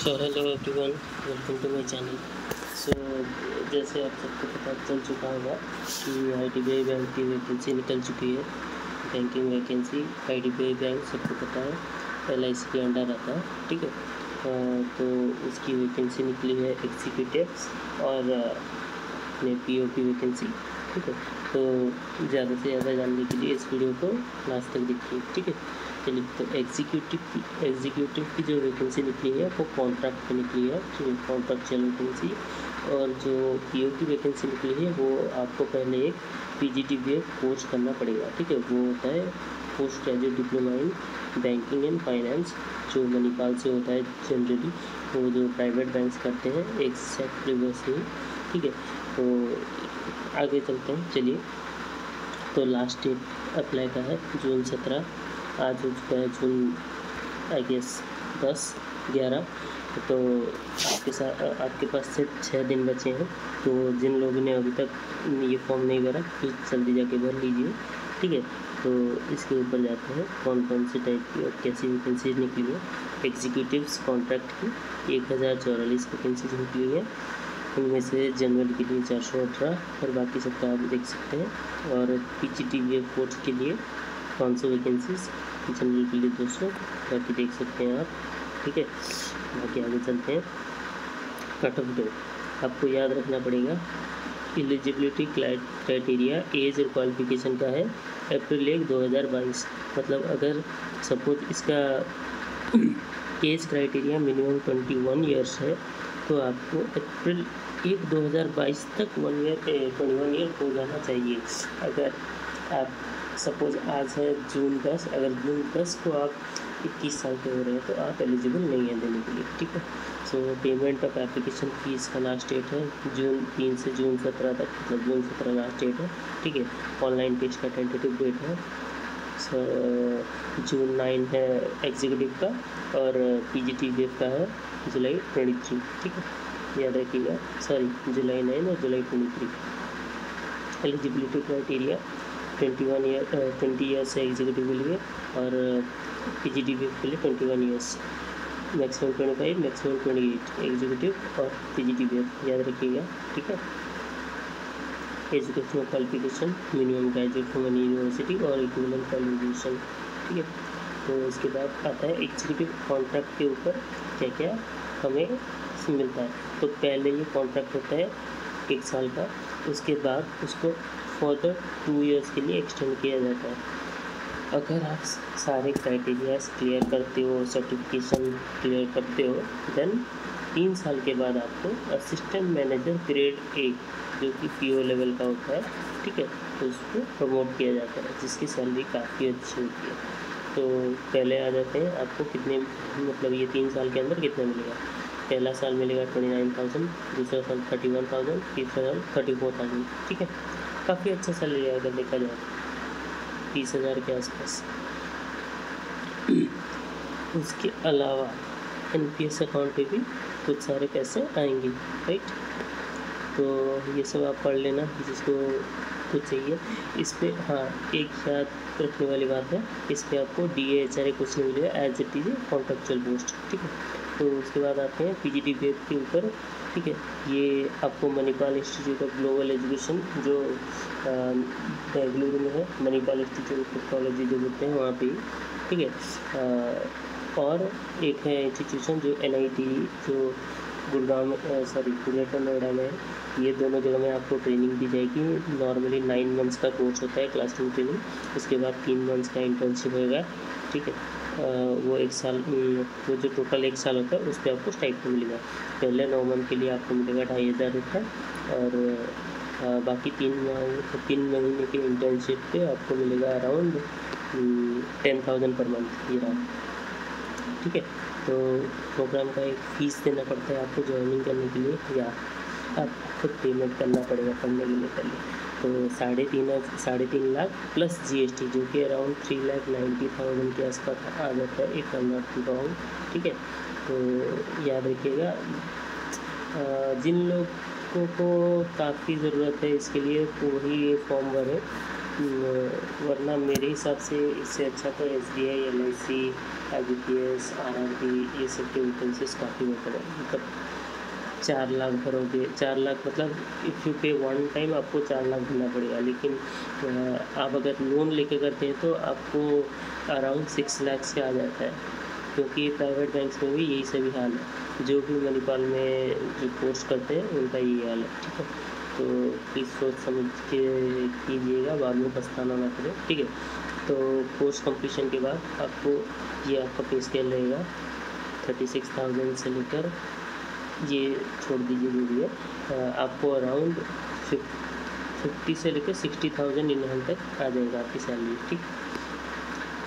So hello everyone, welcome to my channel. So जैसे आप सबको पता चल चुका होगा कि IDBI बैंक की वैकेंसी निकल चुकी है। बैंकिंग वैकेंसी IDBI बैंक सबको पता है LIC के अंडर आता है, ठीक है। तो उसकी वैकेंसी निकली है एग्जीक्यूटिव्स और अपने PO की वैकेंसी, ठीक है। तो ज़्यादा से ज़्यादा जानने के लिए इस वीडियो को लास्ट तक देखिए, ठीक है। चलिए, तो एग्जीक्यूटिव की जो वैकेंसी निकली है वो कॉन्ट्रैक्ट पे निकली है, ठीक है, कॉन्ट्रैक्चुअल वैकेंसी। और जो PO की वैकेंसी निकली है वो आपको पहले एक PGDBA कोर्स करना पड़ेगा, ठीक है। वो होता है post graduate diploma in banking and finance, जो मणिपाल से होता है जनरली। वो जो प्राइवेट बैंक्स करते हैं एक सेट रिवर्स ही, ठीक है। तो आगे चलते हैं, चलिए। तो लास्ट डेट अप्लाई का है जून 17, आज हो चुका है जून आई गेस 10-11। तो आपके पास से 6 दिन बचे हैं। तो जिन लोगों ने अभी तक ये फॉर्म नहीं भरा प्लीज़ जल्दी जाके भर लीजिए, ठीक है। तो इसके ऊपर जाते हैं कौन कौन से टाइप की और कैसी वैकेंसीज निकली है। एग्जीक्यूटिव्स कॉन्ट्रैक्ट की 1044 वैकेंसीज निकली है। उनमें से जनरल के लिए 418 और बाकी सबका आप देख सकते हैं। और PGDBA कोर्स के लिए 500 वैकेंसीज, जनरल के लिए 200, बाकी देख सकते हैं आप, ठीक है। बाकी आगे चलते हैं। कट ऑफ डेट आपको याद रखना पड़ेगा। एलिजिबिलिटी क्राइटेरिया एज और क्वालिफिकेशन का है अप्रैल 1, 2022। मतलब अगर सपोज इसका एज क्राइटेरिया मिनिमम 21 ईयर्स है तो आपको अप्रैल 1, 2022 तक 21 ईयर हो जाना चाहिए। अगर आप सपोज आज है जून 10, अगर जून 10 को आप 21 साल के हो रहे हैं तो आप एलिजिबल नहीं हैं देने के लिए, ठीक है। सो पेमेंट ऑफ एप्लीकेशन फीस का लास्ट डेट है जून 3 से जून 17 तक, मतलब जून 17 लास्ट डेट है, ठीक है। ऑनलाइन पेज का टेंटेटिव डेट है जून 9 है एग्जीक्यूटिव का, और PGDBA का है जुलाई 23, ठीक है, याद रखिएगा। सॉरी, जुलाई 9 और जुलाई 23। एलिजिबिलिटी क्राइटेरिया 20 ईयर्स है एग्जीक्यूटिव के लिए, और PGDBA के लिए 21 ईयर्स, मैक्सिमम 25, मैक्सिमम 28 एग्जीक्यूटिव और PGDBA, याद रखिएगा, ठीक है। Educational qualification minimum graduate from any university और इक्विवेलेंट क्वालिफिकेशन, ठीक है। तो इसके बाद आता है एग्जीक्यूटिव कॉन्ट्रैक्ट के ऊपर क्या क्या हमें मिलता है। तो पहले ये कॉन्ट्रैक्ट होता है 1 साल का, उसके बाद उसको फर्दर 2 ईयर्स के लिए एक्सटेंड किया जाता है। अगर आप सारे क्राइटेरियाज क्लियर करते हो, सर्टिफिकेशन क्लियर करते हो, देन 3 साल के बाद आपको असिस्टेंट मैनेजर ग्रेड 1 जो कि PO लेवल का होता है, ठीक है, तो उसको प्रमोट किया जाता है, जिसकी सैलरी काफ़ी अच्छी होती है। तो पहले आ जाते हैं आपको कितने, मतलब ये 3 साल के अंदर कितना मिलेगा। पहला साल मिलेगा 29,000, दूसरा साल 31,000, तीसरा साल 34,000, ठीक है। काफ़ी अच्छा सैलरी है अगर देखा जाए, 30,000 के आसपास। उसके अलावा NPS अकाउंट पे भी कुछ सारे पैसे आएंगे, राइट। तो ये सब आप पढ़ लेना जिसको कुछ चाहिए। इस पर हाँ, एक याद रखने वाली बात है, इस पर आपको DA/HRA कुछ नहीं मिलेगा, as it is contractual post, ठीक है। तो उसके बाद आते हैं PGDBA के ऊपर, ठीक है। ये आपको Manipal institute of global education जो बेंगलुरु में है, मणिपाल इंस्टीट्यूट ऑफ टेक्नोलॉजी जो बोलते हैं वहाँ पे, ठीक है। और एक है इंस्टीट्यूशन जो NIT जो गुड़गांव में, सॉरी ग्रेटर नोएडा में है। ये दोनों जगह में आपको ट्रेनिंग दी जाएगी। नॉर्मली 9 मंथ्स का कोर्स होता है, क्लासरूम ट्रेनिंग। उसके बाद 3 मंथ्स का इंटर्नशिप होगा, ठीक है। वो 1 साल, वो जो टोटल 1 साल होता है उस पर आपको स्टाइपेंड मिलेगा। पहले 9 मंथ के लिए आपको मिलेगा 2,500 रुपये, और बाकी 3 महीने के इंटर्नशिप पे आपको मिलेगा अराउंड 10,000 पर मंथ, ये रहा, ठीक है। तो प्रोग्राम का एक फ़ीस देना पड़ता है आपको ज्वाइनिंग करने के लिए, या आपको खुद पेमेंट करना पड़ेगा पढ़ने के लिए पहले। तो 3.5 लाख प्लस GST जो कि अराउंड 3,90,000 के आसपास आ जाता है, एक नॉट रॉन्ग, ठीक है। तो याद रखिएगा, जिन लोगों को काफ़ी ज़रूरत है इसके लिए तो वही ये फॉर्म भरें, वरना मेरे हिसाब से इससे अच्छा तो SBI, LIC IBPS RRB ये सब के वैकेंसीज काफ़ी बेटर है। मतलब 4 लाख भरोगे, 4 लाख मतलब इफ़ यू पे वन टाइम आपको 4 लाख भरना पड़ेगा, लेकिन आप अगर लोन लेके करते हैं तो आपको अराउंड 6 लाख से आ जाता है, क्योंकि प्राइवेट बैंक्स में भी यही सभी हाल है। जो भी मणिपाल में जो कोर्स करते हैं उनका यही हाल है, ठीक है। तो प्लीज़ सोच समझ के कीजिएगा, बाद में पछताना ना करें, ठीक है। तो कोर्स कंप्लीशन के बाद आपको ये आपका पे स्केल रहेगा 36,000 से लेकर, ये छोड़ दीजिए जो भी है, आपको अराउंड 50 से लेकर 60,000 इन हैंड तक आ जाएगा आपकी सैलरी, ठीक।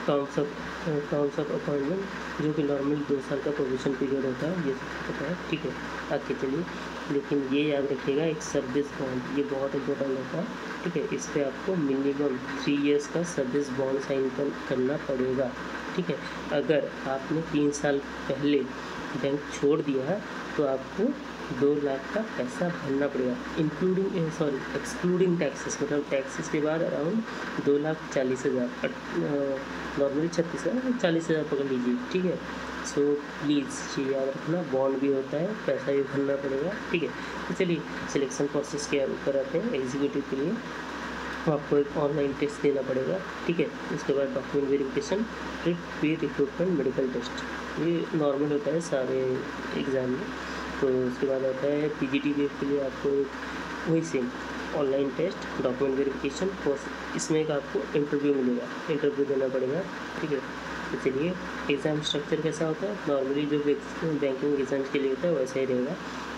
टर्म्स ऑफ अपॉइंटमेंट जो कि नॉर्मल 2 साल का प्रोबेशन पीरियड होता है, ये सब पता है, ठीक है। आगे चलिए, लेकिन ये याद रखिएगा एक सर्विस बॉन्ड, ये बहुत इंपॉर्टेंट होता है, ठीक है। इस पर आपको मिनिमम 3 इयर्स का सर्विस बॉन्ड साइन करना पड़ेगा, ठीक है। अगर आपने 3 साल पहले बैंक छोड़ दिया है तो आपको 2 लाख का पैसा भरना पड़ेगा, एक्सक्लूडिंग टैक्सेस, मतलब टैक्सेस के बाद अराउंड 2,40,000, नॉर्मली 36,000 40,000 पकड़ लीजिए, ठीक है। सो प्लीज़ ये याद रखना, बॉन्ड भी होता है, पैसा भी भरना पड़ेगा, ठीक है। तो चलिए सिलेक्शन प्रोसेस के ऊपर आते हैं। एग्जीक्यूटिव के लिए आपको एक ऑनलाइन टेस्ट देना पड़ेगा, ठीक है। उसके बाद डॉक्यूमेंट वेरिफिकेशन, फिर प्री रिक्रूटमेंट मेडिकल टेस्ट, ये नॉर्मल होता है सारे एग्ज़ाम में। तो उसके बाद आता है PGT के लिए आपको वही same online test, document verification, इसमें एक आपको इंटरव्यू मिलेगा, इंटरव्यू देना पड़ेगा, ठीक है। तो चलिए एग्ज़ाम स्ट्रक्चर कैसा होता है, नॉर्मली जो बैंकिंग एग्जाम्स के लिए होता है वैसा ही रहेगा।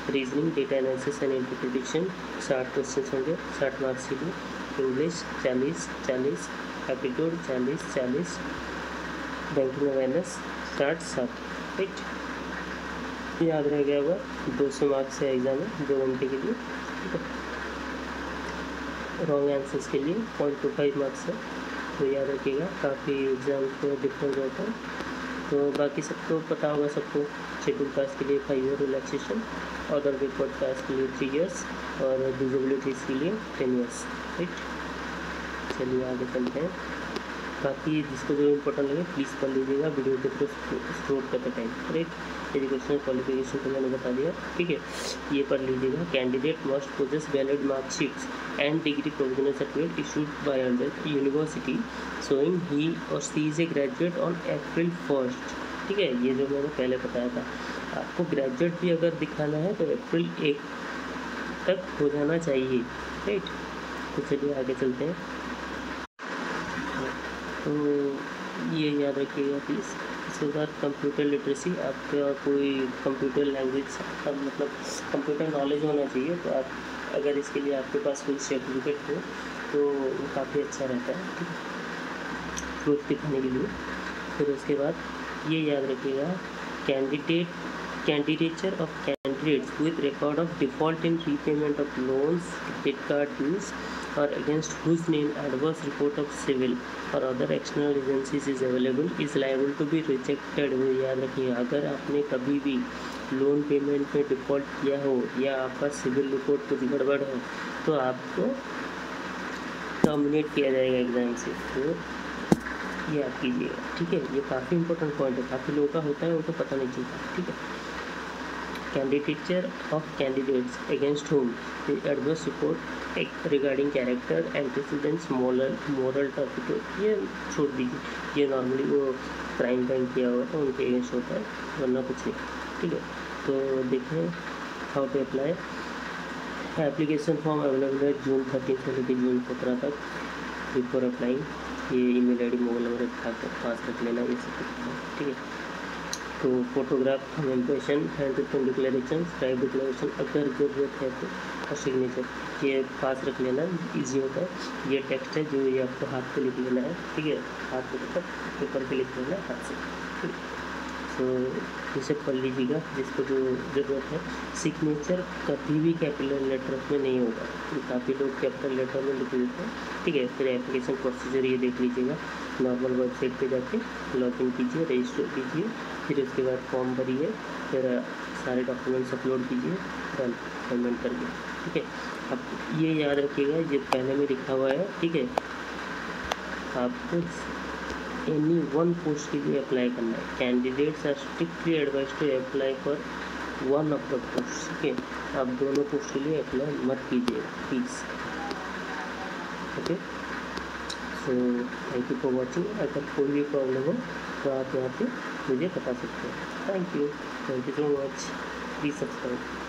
Reasoning, data analysis and interpretation 60 question होंगे, 60 मार्क्स के लिए। English 40, aptitude 40, banking awareness 60, right. याद रह गया होगा, 200 मार्क्स है एग्ज़ाम में 2 घंटे के लिए, ठीक है। रॉन्ग आंसर्स के लिए 0.25 मार्क्स है, तो याद रखिएगा, काफ़ी एग्ज़ाम को डिफरेंस होता है। तो बाकी सबको पता होगा सबको, शेड्यूल कास्ट के लिए 5 year relaxation, other backward caste के लिए 3 इयर्स और डिसेबिलिटीज़ के लिए 10 इयर्स, राइट। चलिए आगे चलते हैं। बाकी जिसको जो इम्पोर्टेंट लगे प्लीज़ पढ़ लीजिएगा वीडियो के थ्रू स्क्रोल करते टाइम, राइट। एजुकेशनल क्वालिफिकेशन तो मैंने बता दिया, ठीक है, ये पढ़ लीजिएगा। Candidate must possess valid marksheets and degree provisional certificate issued by under university showing he or she is a graduate on April 1, ठीक है। ये जो मैंने पहले बताया था, आपको ग्रेजुएट भी अगर दिखाना है तो April 1 तक हो जाना चाहिए, राइट। तो चलिए आगे चलते हैं। तो ये याद रखिएगा प्लीज़। इसके बाद कंप्यूटर लिटरेसी, आपका कोई कंप्यूटर लैंग्वेज का मतलब कंप्यूटर नॉलेज होना चाहिए। तो आप अगर इसके लिए आपके पास कोई सर्टिफिकेट हो तो वो काफ़ी अच्छा रहता है, ठीक है, प्रूफ दिखाने के लिए। फिर उसके बाद ये याद रखिएगा, candidature of candidates with record of default in repayment of loans, credit card dues or against whose name adverse report of civil or other external agencies is available is liable to be rejected। वो याद रखिए, अगर आपने कभी भी loan payment में default किया हो या आपका सिविल रिपोर्ट कुछ गड़बड़ हो तो आपको टर्मिनेट किया जाएगा एग्ज़ाम से, तो ये आप कीजिएगा, ठीक है। ये काफ़ी इंपॉर्टेंट पॉइंट है, काफ़ी लोगों का होता है उनको पता नहीं चलता, ठीक है। Candidature of candidates against whom the adverse report regarding character, antecedents, moral turpitude, ये छोड़ दीजिए, ये नॉर्मली वो क्राइम बैंक किया हुआ है उनके अगेंस्ट होता है, वरना कुछ नहीं, ठीक है। तो देखें how to apply. Application form available है June 13 से लेकर June 15 तक। बिफोर अप्लाइंग ये ईमेल ID, मोबाइल नंबर पास रख लेना, ये सब ठीक है। तो photograph, impression, handwritten declaration, type declaration अगर ज़रूरत है तो, और सिग्नेचर ये पास रख लेना, इजी होता है। ये टेक्स्ट है जो ये आपको हाथ पे लिख लेना है, ठीक है, हाथ पे मतलब पेपर पे लिख लेना है हाथ से, ठीक है। तो इसे पढ़ लीजिएगा जिसको जो ज़रूरत है। सिग्नेचर कभी भी कैपिटल लेटर में नहीं होगा, तो काफ़ी लोग कैपिटल लेटर में लिख देते हैं, ठीक है। फिर एप्लीकेशन प्रोसीजर ये देख लीजिएगा, नॉर्मल वेबसाइट पे जाके लॉगिन कीजिए, रजिस्टर कीजिए, फिर उसके बाद फॉर्म भरिए, फिर सारे डॉक्यूमेंट्स अपलोड कीजिए, डन, पेमेंट करके, ठीक है। अब ये याद रखिएगा, ये पहले में लिखा हुआ है, ठीक है। आपको एनी वन पोस्ट के लिए अप्लाई करना है। Candidates are strictly advise to apply for one of the post. ठीक है, आप दोनों पोस्ट के लिए अप्लाई मत कीजिए please. Okay, so thank you for watching. अगर कोई भी प्रॉब्लम हो तो आप यहाँ पे मुझे बता सकते हैं। Thank you so much, please subscribe.